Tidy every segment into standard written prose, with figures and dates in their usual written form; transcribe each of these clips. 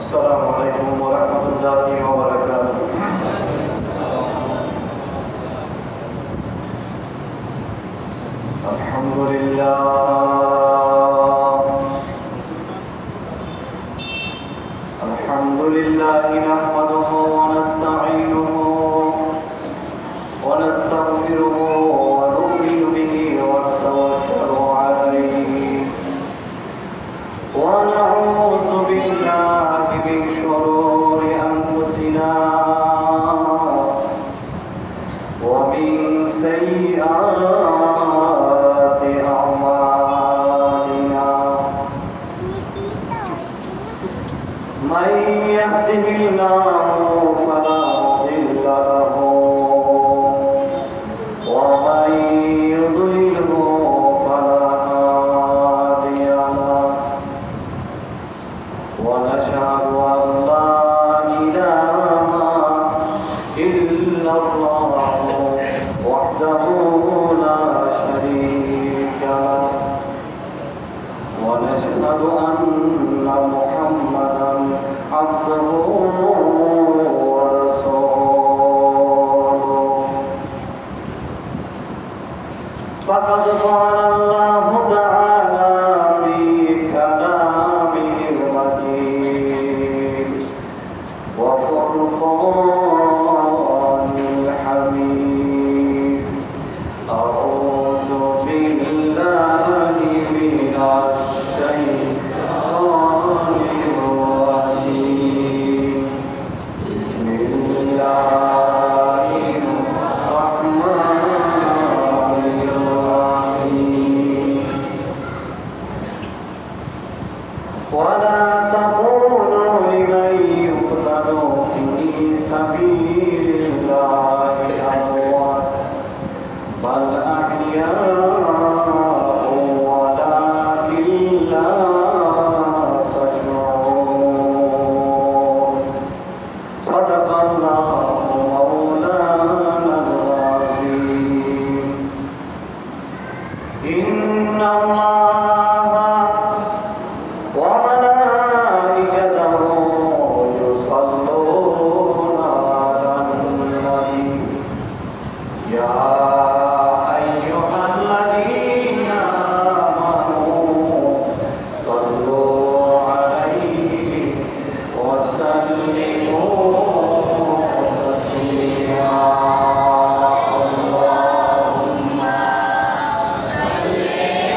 السلام عليكم ورحمة الله وبركاته. الحمد لله نحمده ونستعينه ونستغفره ونؤمن به ونتوكل عليه ونعوذ بالله من شرور أنفسنا ومن سيئات أعمالنا. من يهده الله فلا مضل له ومن يضلله فلا هادي له ونشهد أن لا إله إلا الله وحده لا شريك له ونشهد أن محمدا عبده ورسوله. فقد قال الله تعالى في كلامه المجيد وفرقانه الحميد. أعوذ بالله من الشيطان الرجيم. بسم الله الرحمن الرحيم. ولا تقولوا لمن يقتل في سبيل الله أموات بل أحياء ولكن لا تشعرون. صدق الله مولانا العظيم. إن الله وملائكته يصلون على النبي يا أيها الذين آمنوا صلوا عليه وسلموا تسليما. اللهم صل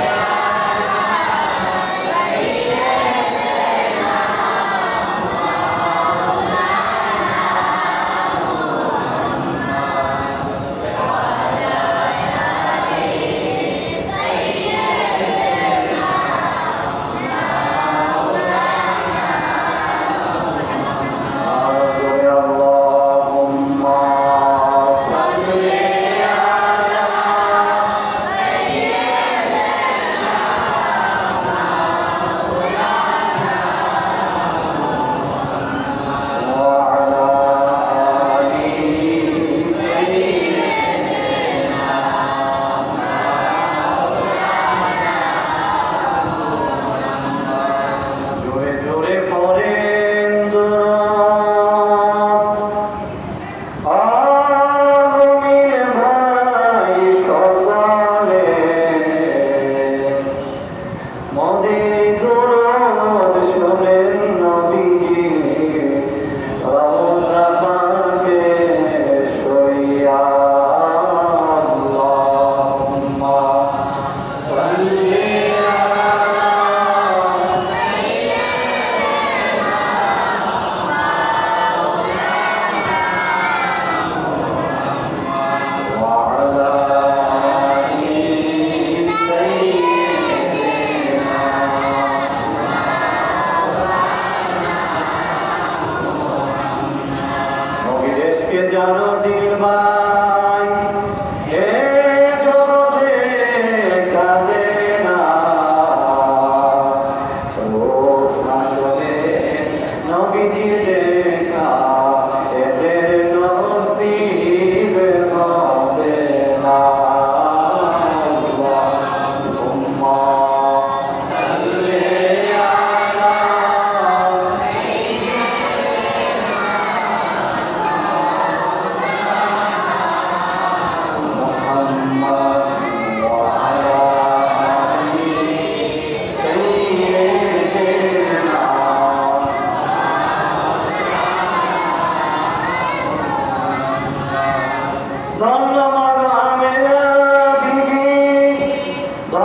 على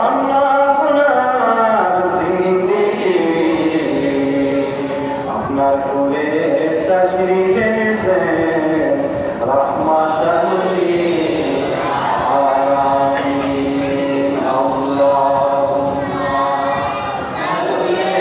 ধন্য আপনার জিন্দেগি আপনার কোলে তাশরীফ এনেছেন রহমাতাল লিল আলামিন আল্লাহুম্মা সাল্লি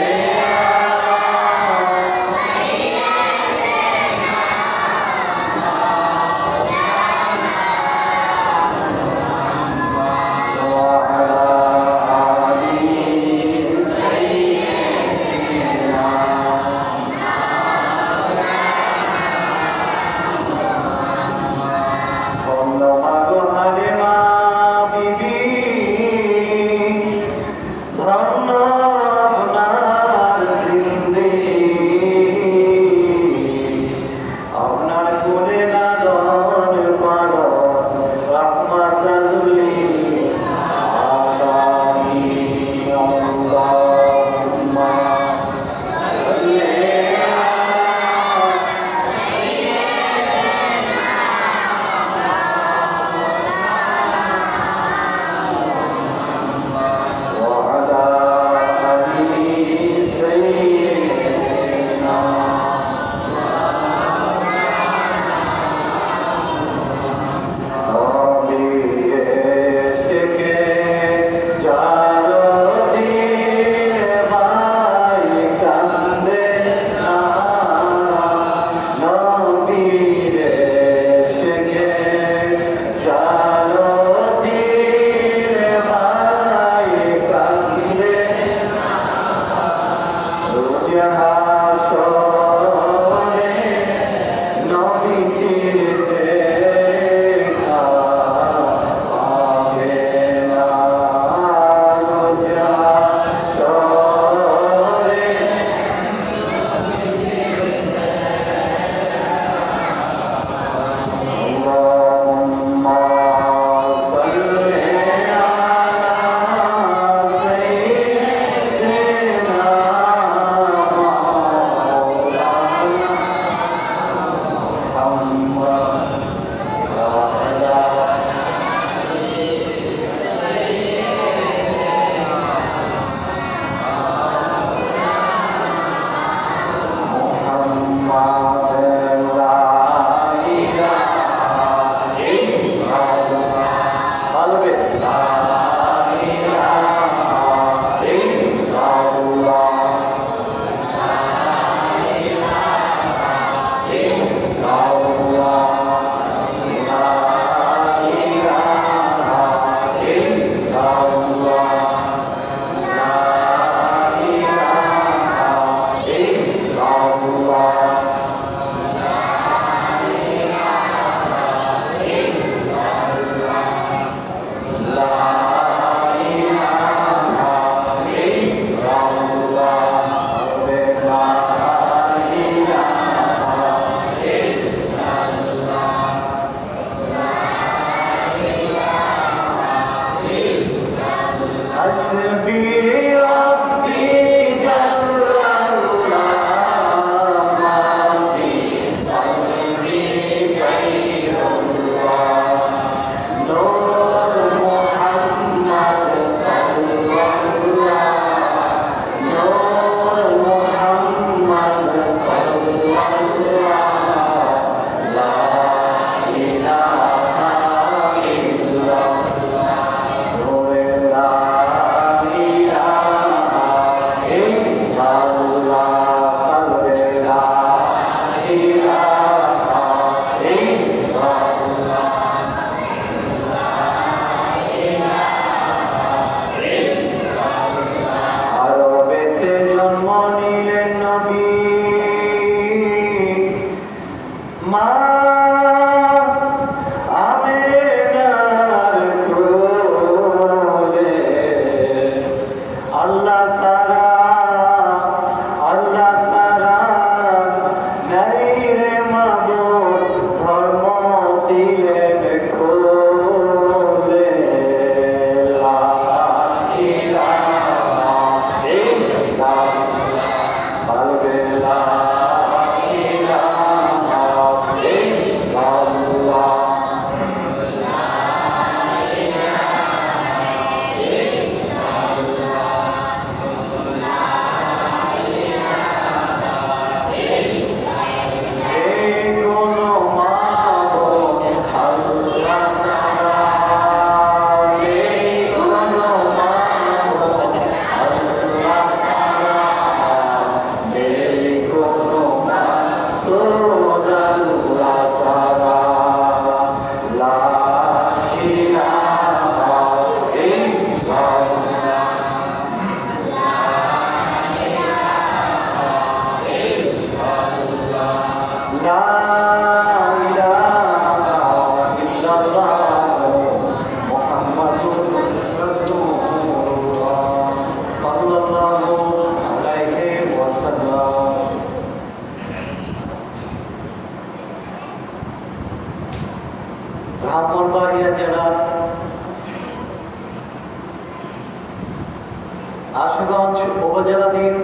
আশুগঞ্জ উপজেলাধীন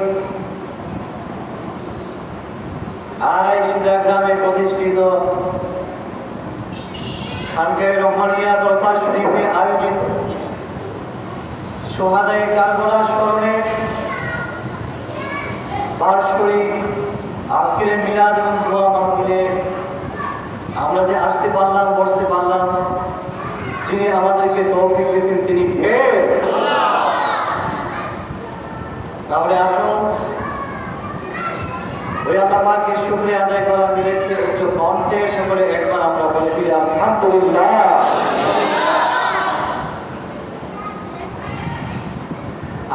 আড়াইশিদা গ্রামে প্রতিষ্ঠিত খানকায়ে রহমানিয়া দরবার শরীফে আয়োজিত সোহাদায়ে কারবালা স্মরণে বার্ষিক আজকের মিলাদ এবং দোয়া মাহফিলে আমরা যে আসতে পারলাম, বসতে পারলাম, যিনি আমাদেরকে তৌফিক দিয়েছেন তিনি কে? তাহলে আসুন ওই আল্লাহ পাকের শুকরিয়া আদায় করার নিমিত্তে উচ্চ কণ্ঠে সকলে একবার আমরা বলে ফিরে আলহামদুলিল্লাহ।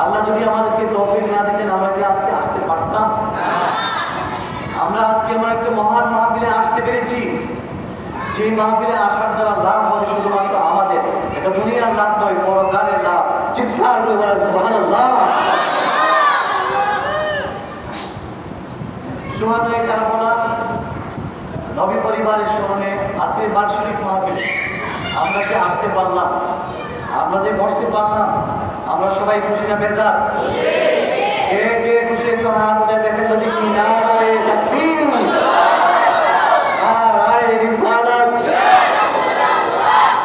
আল্লাহ যদি আমাদেরকে তৌফিক না দিতেন আমরা কি আজকে আসতে পারতাম? আমরা আজকে এমন একটা মহান মাহফিলে আসতে পেরেছি, যে মাহফিলে আসার দ্বারা লাভ হবে শুধুমাত্র আমাদের, এটা দুনিয়ার লাভ নয়, পরকালের লাভ। চিৎকার করে বলেন সুবহানাল্লাহ। সোহাদায়ে কারবালা নবী পরিবারের স্মরণে আজকের বার্ষিক মাহফিলে আমরা যে আসতে পারলাম, আমরা যে বসতে পারলাম, আমরা সবাই খুশি না বেজার? কে কে খুশি? একটু হাত উঠে দেখেন তো দেখি। নারায়ে তাকবীর, নারায়ে রিসালাত,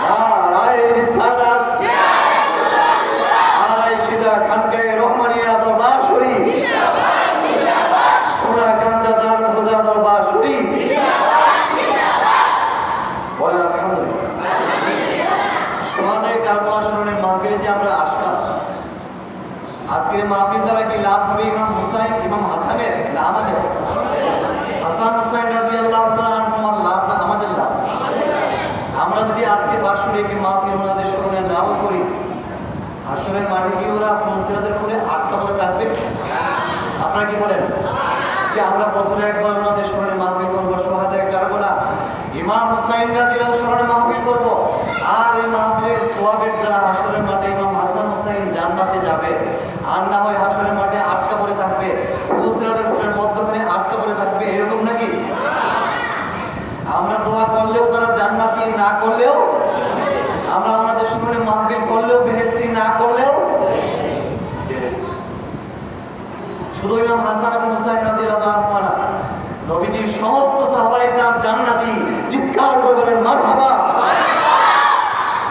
নারায়ে রিসালাত। আড়াইশিদা খানকায়ে রহমানিয়া দরবার শরীফ, সোনাকান্দা দারুল হুদা দরবার শরীফ, বলেন আলহামদুলিল্লাহ। সোহাদায়ে কারবালা স্মরণে মাহফিলে যে আমরা আসলাম, আজকের মাহফিল দ্বারা কি লাভ হবে? ইমাম হুসাইন, ইমাম হাসানের না আমাদের? হাসান হুসাইন রাদিয়াল্লাহু তাআলা আনহুর লাভ না আমাদের লাভ? আমরা যদি আজকে বার্ষিক মাহফিল ওনাদের স্মরণে নাও করি, হাসরের মাঠে কি ওরা ফুলসিরাতের ফুলে আটকা পড়ে থাকবে? আপনারা কি বলেন যে আমরা বছরে একবার ওনাদের স্মরণে মাহফিল করবো, সোহাদায়ে কারবালা ইমাম হুসাইন রাদিয়াল্লাহু স্মরণে মাহফিল করব, আর এই মাহফিলের সওয়াবের দ্বারা হাসরের মাঠে ইমাম হাসান হুসাইন জান্নাতে যাবে, আর না হয় হাসরের মাঠে আটকা পড়ে থাকবে, ফুলসিরাতের ফুলের মধ্যখানে আটকা পড়ে থাকবে, এরকম নাকি? আমরা দোয়া করলেও তারা জান্নাতি, না করলেও আমরা আমাদের স্মরণে মাহফিল করলেও বেহেশতি, না করলেও শুধু ইমাম হাসান এবং হুসাইন রাদিয়াল্লাহু আনহুমা না, নবীজির সমস্ত সাহাবায়ে কেরাম জান্নাতি। চিৎকার করে বলেন মারহাবা।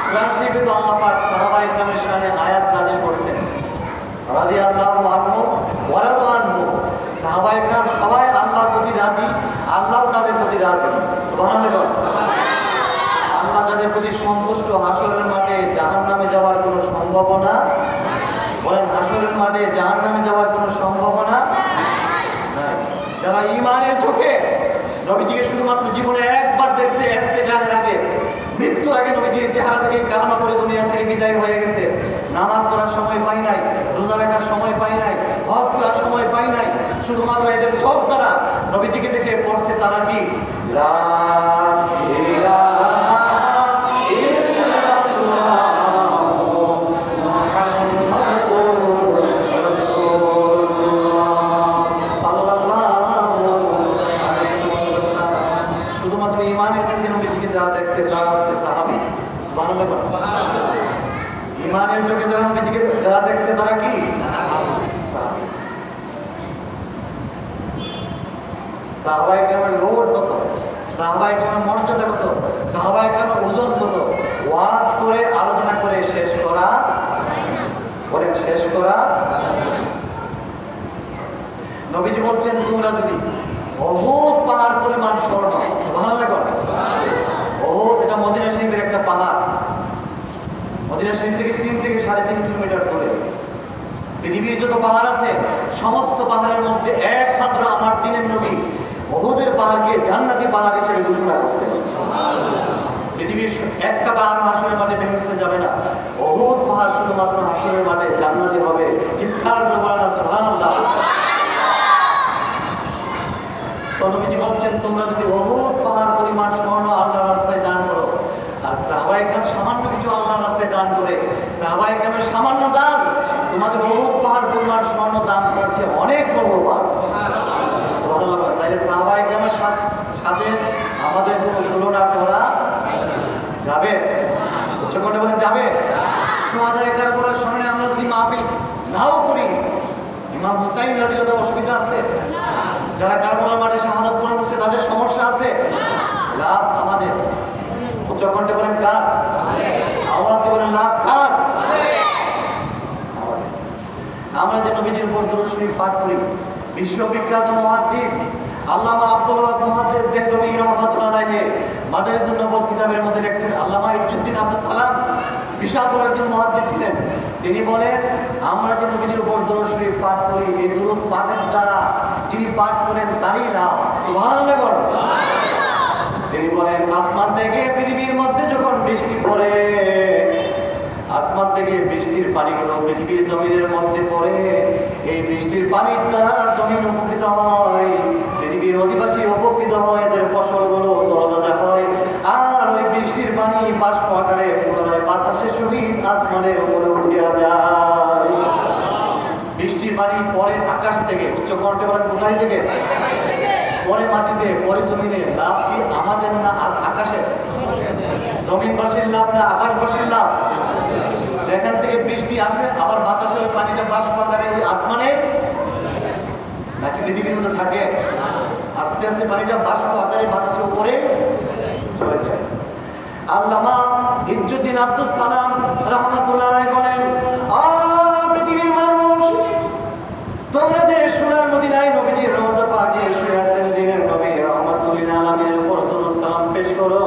কোরআন শরীফে তো আল্লাহ পাক সাহাবায়ে কেরামের শানে আয়াত নাযিল করেছেন, রাদিয়াল্লাহু আনহু ওয়া রাদু আনহু। সাহাবায়ে কেরাম সবাই আল্লাহর প্রতি রাজি, আল্লাহও তাদের প্রতি রাজি। সুবহানাল্লাহ। আল্লাহ যাদের প্রতি সন্তুষ্ট, হাসরের মাঠে জাহান্নামে যাওয়ার কোনো সম্ভাবনা, বলেন হাসরের মাঠে জাহান্নামে যাওয়ার কোনো সম্ভাবনা নাই। যারা ঈমানের চোখে নবীজিকে শুধুমাত্র জীবনে একবার দেখছে, ইন্তেকালের আগে, মৃত্যুর আগে নবীজির চেহারা থেকে কালেমা পড়ে দুনিয়া থেকে বিদায় হয়ে গেছে, নামাজ পড়ার সময় পাই নাই, রোজা রাখার সময় পাই নাই, হজ করার সময় পাই নাই, শুধুমাত্র এদের চোখ দ্বারা নবীজিকে দেখে পড়ছে, তারা কি লা ইলাহা ইমানের চোখে যারা নবীজিকে যারা দেখছে তারা কি? সাহাবায়ে কেরামের লোড কত, সাহাবায়ে কেরামের মর্যাদা কত, সাহাবায়ে কেরামের ওজন কত, ওয়াজ করে আলোচনা করে শেষ করা, বলেন শেষ করা। নবীজি বলছেন তোমরা যদি অহুদ পাহাড় পরিমাণ স্বর্ণ, সুবহানাল্লাহ, অহুদ এটা মদিনা শরীফের একটা পাহাড়, মদিনা শরীফ থেকে 3 থেকে 3.5 কিলোমিটার দূরে। পৃথিবীর যত পাহাড় আছে সমস্ত পাহাড়ের মধ্যে একমাত্র আমার দ্বীনের নবী উহুদের পাহাড়কে জান্নাতি পাহাড় হিসেবে ঘোষণা করেছেন। পৃথিবীর একটা পাহাড় হাসরের মাঠে ভেঙে যাবে না, উহুদ পাহাড় শুধুমাত্র হাসরের মাঠে জান্নাতি হবে। চিৎকার করে বলেন না সুবহানাল্লাহ। তো নবীজি বলছেন তোমরা যদি উহুদ পাহাড় পরিমাণ স্বর্ণ আল্লাহর রাস্তায় দান করো, আর সাহাবায়ে কেরাম সামান্য কিছু আল্লাহর রাস্তায় দান করে, সাহাবায়ে কেরামের সামান্য দান তোমাদের উহুদ পাহাড় পরিমাণ স্বর্ণ দান করছে অনেক মূল্যবান। সুবহানাল্লাহ। তাইলে সাহাবায়ে কেরামের সাথে আমাদের কোনো তুলনা করা যাবে? উচ্চ করে বলেন যাবে? সোহাদায়ে কারবালার সামনে আমরা যদি মাহফিল নাও করি, ইমাম হুসাইন রাদিয়াল্লাহু অসুবিধা আছে? যারা কারবালার মাঠে শাহাদাত বরণ করছে তাদের সমস্যা আছে? লাভ আমাদের। উচ্চকণ্ঠে বলেন কার? আওয়াজে বলেন লাভ কার? আমরা যে নবীজির উপর দরুদ শরীফ পাঠ করি, বিশ্ববিখ্যাত মুহাদ্দিস আল্লামা আব্দুল ওয়াহাব মুহাদ্দিস দেহলভী রাহমাতুল্লাহ আলাইহি মাদারিসুন নবুওয়াত কিতাবের মধ্যে লিখছেন, আল্লামা ইজ্জুদ্দিন আব্দুস সালাম বিশাল বড় একজন মুহাদ্দিস ছিলেন। তিনি বলেন, আমরা যে নবীজির উপর দরুদ শরীফ পাঠ করি, এই দরুদ পাঠের দ্বারা যিনি পাঠ করেন তারই লাভ। সুবহানাল্লাহ বলেন। তিনি বলেন, আসমান থেকে পৃথিবীর মধ্যে যখন বৃষ্টি পড়ে, আসমান থেকে বৃষ্টির পানিগুলো পৃথিবীর জমিনের মধ্যে পড়ে, এই বৃষ্টির পানির দ্বারা জমিন উপকৃত হয়, পৃথিবীর অধিবাসী উপকৃত হয়, এদের ফসলগুলো তরতাজা হয়, আর ওই বৃষ্টির পানি বাষ্প আকারে পুনরায় বাতাসের সহিত আসমানের উপরে উঠিয়া যায়। বৃষ্টির পানি পরে আকাশ থেকে, উচ্চ কণ্ঠে বলেন কোথায় থেকে? পরে মাটিতে, পরে জমিনে। লাভ কি আমাদের না আকাশের? জমিনবাসীর লাভ না আকাশবাসীর লাভ? যেখান থেকে বৃষ্টি আসে আবার বাতাসের পানিটা বাষ্প আকারে ওই আসমানে নাকি পৃথিবীর মধ্যে থাকে? আস্তে আস্তে পানিটা বাষ্প আকারে বাতাসের উপরে চলে যায়। আল্লামা ইজ্জুদ্দিন আব্দুস সালাম রাহমাতুল্লাহ আলাইহি বলেন, পৃথিবীর মানুষ, তোমরা যে সোনার মদিনায় নবীজির রওজা পাকে শুয়ে আছেন, দিনের নবী রাহমাতুল লিল আলামিনের উপর দরুদ সালাম পেশ করো।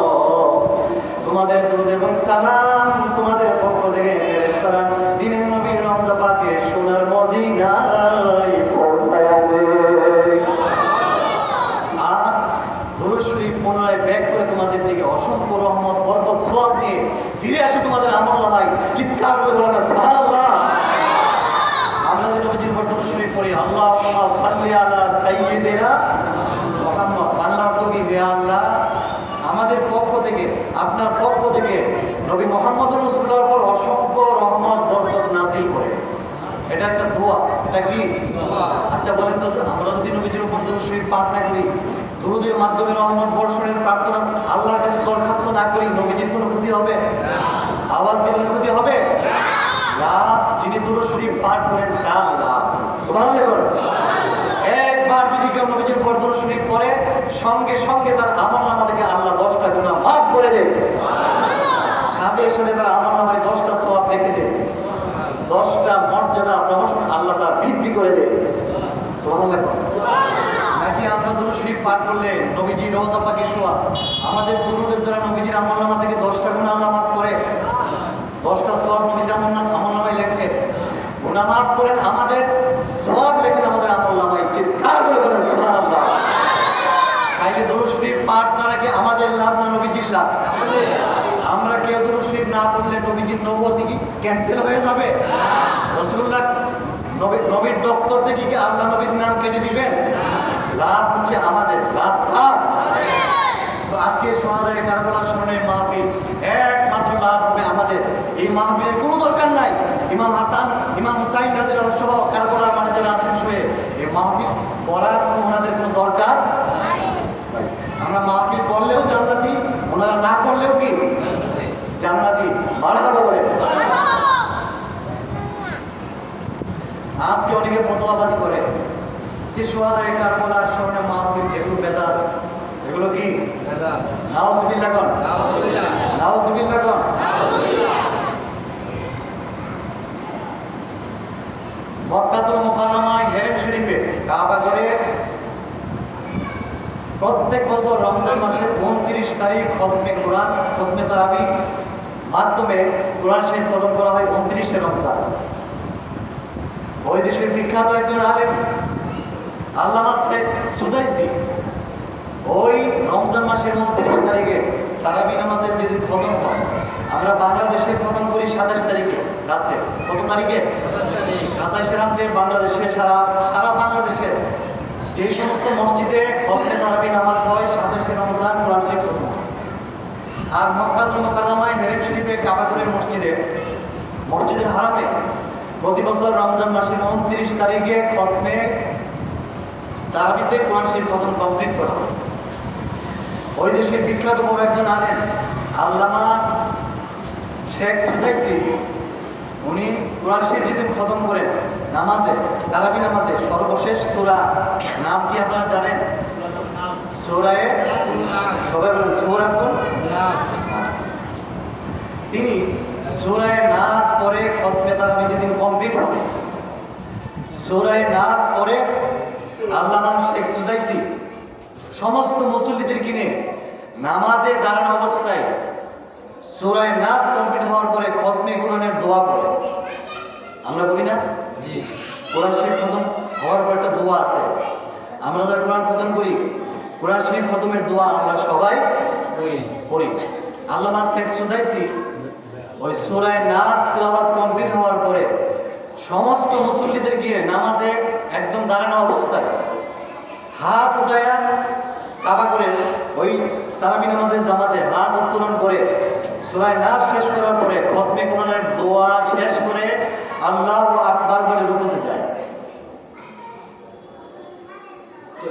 তোমাদের দরুদ এবং সালাম তোমাদের পক্ষ থেকে ফেরেশতারা দিনের নবী রওজা পাকে সোনার মদিনায় পৌঁছায়া দেয়। আর দরুদ শরীফ পুনরায় ব্যাক করে তোমাদের দিকে অসংখ্য রহমত বরকত সওয়াব নিয়ে ফিরে আসে তোমাদের আমলনামায়। চিৎকার করে বলেন সুবহানাল্লাহ। আমরা যে নবীজির উপর দরুদ শরীফ পড়ি, আল্লাহুম্মা সাল্লি আলা সাইয়্যিদিনা মুহাম্মদ, বাংলা অর্থ কি? হে আল্লাহ, আমাদের পক্ষ থেকে, আপনার পক্ষ থেকে নবী মুহাম্মদ রাসূলুল্লাহর উপর অসংখ্য রহমত বরকত নাযিল করে। এটা একটা দোয়া। এটা কি দোয়া? আচ্ছা বলেন তো, আমরা যদি নবীজির উপর দরুদ শরীফ পাঠ না করি, দরুদের মাধ্যমে রহমত বর্ষণের প্রার্থনা আল্লাহর কাছে দরখাস্ত না করি, নবীজির কোনো ক্ষতি হবে? আওয়াজ দিলে ক্ষতি হবে? লাভ যিনি দরুদ শরীফ পাঠ করেন তার লাভ। সুবহানাল্লাহ বলেন। একবার যদি কেউ নবীজির উপর দরুদ শরীফ পড়ে, সঙ্গে সঙ্গে তার আমলনামা থেকে আল্লাহ 10টা গুনাহ মাফ করে দেন। সাথে সাথে তার আমলনামায় 10টা সওয়াব লিখে দেন, 10টা মর্যাদা প্রমোশন আল্লাহ তার বৃদ্ধি করে দেন। সুবহানাল্লাহ। নাকি আমরা দরুদ শরীফ পাঠ করলে নবীজি রওজা পাকে শোয়া, আমাদের দরুদের দ্বারা নবীজির আমলনামা থেকে 10টা গুনাহ আল্লাহ মাফ করে, 10টা সওয়াব নবীজির আমলনামায় লেখেন, গুনাহ মাফ করেন, আমাদের সওয়াব লেখেন আমাদের আমলনামায়। চিৎকার করে বলেন সুবহানাল্লাহ। তাইলে দরুদ শরীফ পাঠ দ্বারা কি আমাদের লাভ না নবীজির লাভ? আমরা কেউ দরুদ শরীফ না পড়লে নবীজির নবুয়তি কি ক্যান্সেল হয়ে যাবে? রাসূলুল্লাহ নবীর দপ্তর থেকে কি আল্লাহ নবীর নাম কেটে দিবেন? লাভ হচ্ছে আমাদের, লাভ কার? তো আজকে সোহাদায়ে কারবালার স্মরণের মাহফিল, একমাত্র লাভ হবে আমাদের। এই মাহফিলের কোনো দরকার নাই ইমাম হাসান, ইমাম হুসাইন রাদিয়াল্লাহু সহ কারবালার মাঠে যারা আছেন শুয়ে, এই মাহফিল করার ওনাদের কোনো দরকার নাই। আমরা মাহফিল করলেও জান্নাতি, ওনারা না করলেও কি জান্নাতি। মারহাবা বলেন। আজকে অনেকে ফতোয়াবাজি করে যে সোহাদায়ে কারবালার স্মরণে মাহফিল এগুলো বেদাত। এগুলো কি বেদাত? নাউজুবিল্লাহ কোন, নাউজুবিল্লাহ, নাউজুবিল্লাহ কোন। মক্কাতুল মুকাররমায় হেরেম শরীফে কাবা ঘরে প্রত্যেক বছর রমজান মাসের 29 তারিখ খতমে কোরআন, খতমে তারাবি মাধ্যমে কোরআন শরীফ খতম করা হয় 29শে রমজান। ওই দেশের বিখ্যাত একজন আলেম আল্লামা সুদাইসি ওই রমজান মাসের 29 তারিখে তারাবি নামাজের যেদিন খতম হয়, আমরা বাংলাদেশে খতম করি 27 তারিখে রাত্রে। কত তারিখে? 27 রাত্রে বাংলাদেশে, সারা বাংলাদেশে যে সমস্ত মসজিদে খতমে তারাবি নামাজ হয় 27শে রমজান কোরআন শরীফ খতম হয়। আর মক্কাতুল মুকাররমায় হেরেম শরীফে কাবা ঘরের মসজিদের হারামে প্রতি বছর রমজান মাসের 29 তারিখে খতমে তারাবিতে কোরআন শরীফ খতম কমপ্লিট করা হয়। ওই দেশের বিখ্যাত বড় একজন আলেম আল্লামা শেখ সুদাইসি, উনি কোরআন শরীফ যেদিন খতম করেন নামাজে, তারাবি নামাজে সর্বশেষ সূরা নাম কি আপনারা জানেন? সূরায়ে সবাই বলেন সূরাতুন নাস। তিনি সূরায়ে নাস পরে খতমে তারাবি যেদিন কমপ্লিট হবে, সূরায়ে নাস পরে আল্লামা শেখ সুদাইসি সমস্ত মুসল্লিদের কিনে নামাজে দাঁড়ানো অবস্থায় সূরায়ে নাস কমপ্লিট হওয়ার পরে খতমে কোরআনের দোয়া করে। আমরা বলি না কোরআন শরীফ খতম হওয়ার পর একটা দোয়া আছে, আমরা যারা কোরআন খতম করি কোরআন শরীফ খতমের দোয়া আমরা সবাই পড়ি। আল্লামা শেখ সুদাইসি ওই সূরায়ে নাস তেলাওয়াত কমপ্লিট হওয়ার পরে সমস্ত মুসল্লিদের গিয়ে নামাজে একদম দাঁড়ানো অবস্থায় হাত উঠায়া কাবা করে ওই তারাবি নামাজের জামাতে হাত উত্তোলন করে সূরায়ে নাস শেষ করার পরে খতমে কোরআনের দোয়া শেষ করে আল্লাহু আকবার বলে রুকুতে যায়।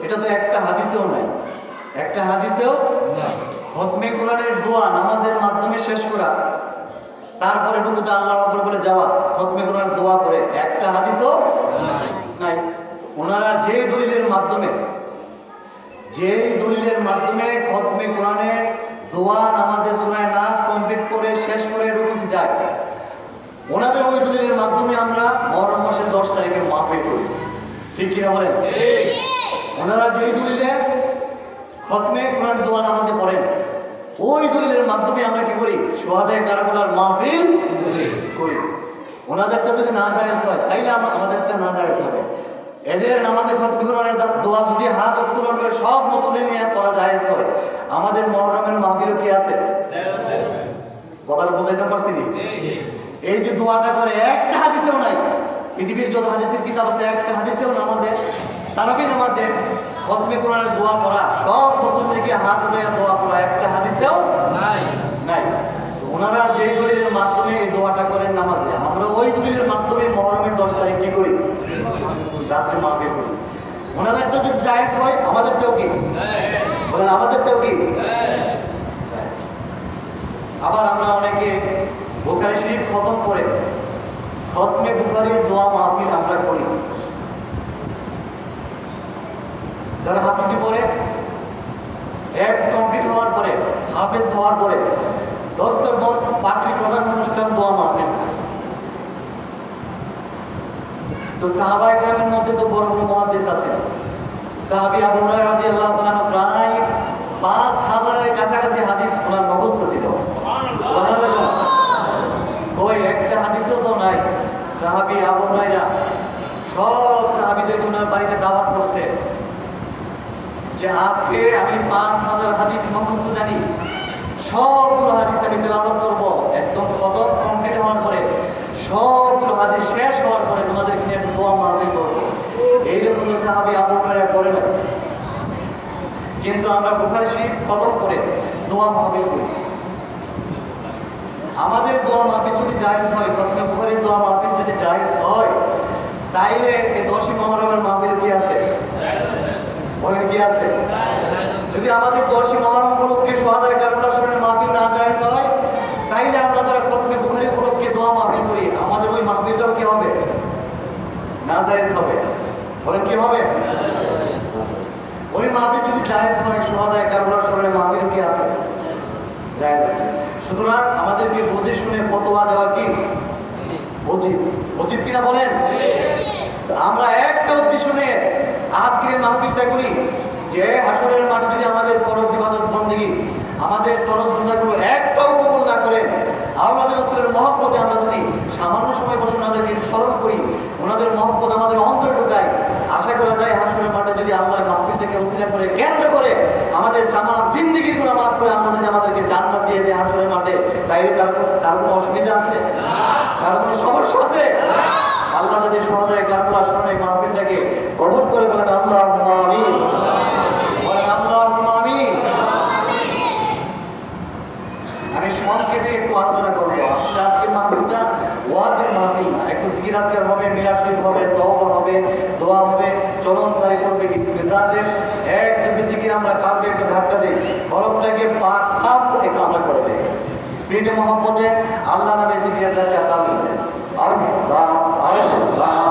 এটা তো একটা হাদিসেও নাই, একটা হাদিসেও খতমে কোরআনের দোয়া নামাজের মাধ্যমে শেষ করা, তারপরে রুকুতে আল্লাহু আকবার বলে যাওয়া, খতমে কোরআনের দোয়া করে একটা হাদিসও নাই। ওনারা যে দলিলের মাধ্যমে খতমে কোরআনের দোয়া নামাজে সূরায়ে নাস কমপ্লিট করে শেষ করে রুকুতে যায়, ওনাদের ওই দলিলের মাধ্যমে আমরা মুহররম মাসের 10 তারিখে মাহফিল করি। ঠিক কি না বলেন? ওনারা যে দলিলে খতমে কোরআন দোয়া নামাজে পড়েন, ওই দলিলের মাধ্যমে আমরা কি করি? শুহাদায়ে কারবালার মাহফিল করি। ওনাদেরটা যদি না জায়েজ হয় তাইলে আমাদেরটা না জায়েজ হবে। এদের নামাজে খতমে কোরআনের দোয়া যদি হাত উত্তোলন করে সব মুসলিম নিয়ে পড়া জায়েজ হয়, আমাদের মুহররমের মাহফিলও কি আছে? কথাটা বুঝাইতে পারছি নি? এই যে দোয়াটা করে একটা হাদিসেও নাই, পৃথিবীর যত হাদিসের কিতাব আছে একটা হাদিসেও নামাজে তারাবি নামাজে খতমে কোরআনের দোয়া করা, সব মুসল্লিকে হাত উঠে দোয়া করা একটা হাদিসেও নাই। ওনারা যে দলিলের মাধ্যমে এই দোয়াটা করেন নামাজে, আমরা ওই দলিলের মাধ্যমে মুহররমের 10 তারিখ কি করি? রাত্রে মাহফিল করি। ওনাদেরটা যদি জায়েজ হয় আমাদেরটাও কি? বলেন আমাদেরটাও কি? আবার আমরা অনেকে বুখারী শরীফ খতম করে খতমে বুখারীর দোয়া মাহফিল আমরা করি। যারা হাফিজি পড়ে এফস কমপ্লিট হওয়ার পরে হাফেজ হওয়ার পরে দস্তরবন্দ পাকড়ি প্রধান অনুষ্ঠান দোয়া মাহফিল। তো সাহাবায়ে কেরামের মধ্যে তো বড় বড় মুহাদ্দিস আছেন। সাহাবী আবু হুরায়রা রাদিয়াল্লাহু তাআলা প্রায় 5000-এর কাছাকাছি হাদিস ওনার মুখস্থ ছিল। সুবহানাল্লাহ। ওই একটা হাদিসও তো নাই। সাহাবী আবু হুরায়রা সব সাহাবীদের ওনার বাড়িতে দাওয়াত করছে যে আজকে আমি 5000 হাদিস মুখস্থ জানি, সবগুলো হাদিস আমি তেলাওয়াত করব। একদম খতম কমপ্লিট হওয়ার পরে সবগুলো হাদিস শেষ হওয়ার পরে তোমাদের এখানে একটা দোয়া মাহফিল করব। এইরকম সাহাবী আবু হুরায়রা করেন। কিন্তু আমরা বুখারী শরীফ খতম করে দোয়া মাহফিল করি। আমাদের দোয়া মাহফিল যদি জায়েজ হয়, খতমে বুখারীর দোয়া মাহফিল যদি জায়েজ হয়, তাইলে এই 10ই মুহররমের মাহফিল কি আছে? বলেন কি আছে? যদি আমাদের 10ই মুহররম উপলক্ষে শুহাদায়ে কারবালার স্মরণে মাহফিল না জায়েজ হয়, তাইলে আমরা যারা খতমে বুখারী উপলক্ষে দোয়া মাহফিল করি, আমাদের ওই মাহফিলটাও কি হবে? না জায়েজ হবে। বলেন কি হবে? ওই মাহফিল যদি জায়েজ হয়, শুহাদায়ে কারবালার স্মরণে মাহফিল কি আছে? জায়েজ আছে। সুতরাং আমাদেরকে বুঝে শুনে ফতোয়া দেওয়া কি উচিত কিনা বলেন? আমরা একটা উদ্দেশ্য নিয়ে আজকের মাহফিলটা করি যে হাসরের মাঠে যদি আমাদের ফরজ ইবাদত বন্দেগী, আমাদের ফরজ রোজাগুলো একটাও কবুল না করেন, আওলাদ রাসূলের মহব্বতে আমরা যদি সামান্য সময় বসে ওনাদেরকে স্মরণ করি, ওনাদের মহব্বত আমাদের অন্তরে ঢোকাই, আশা করা যায় হাসরের মাঠে যদি আল্লাহ মাহফিলটাকে ওসিলা করে কেন্দ্র করে আমাদের তামাম জিন্দেগির গুনাহ মাফ করে আল্লাহ যদি আমাদেরকে জান্নাত দিয়ে দেয় হাসরের মাঠে, তাইলে কার কোনো অসুবিধা আছে? কার কোনো সমস্যা আছে? আল্লাহ যদি শুহাদায়ে কারবালার স্মরণে মাহফিলটাকে কবুল করে বলেন আল্লাহুম্মা আমিন। বলেন আল্লাহুম্মা আমিন। আমি সংক্ষেপে একটু আলোচনা করব। আজকে মাহফিলটা ওয়াজের মাহফিল না, একটু জিকির আজকার হবে, মিলাদ শরীফ হবে, তওবা হবে, দোয়া হবে, চলনকারী করবে ইসমিজালের একসাথে জিকির আমরা কালবে একটু ধাক্কা দেই, কলবটাকে পাক সাফ একটু আমরা করে দেই, স্পিরিটে মহব্বতে আল্লাহ নামের জিকিরের ধাক্কা কালবে। আল্লাহ আল্লাহ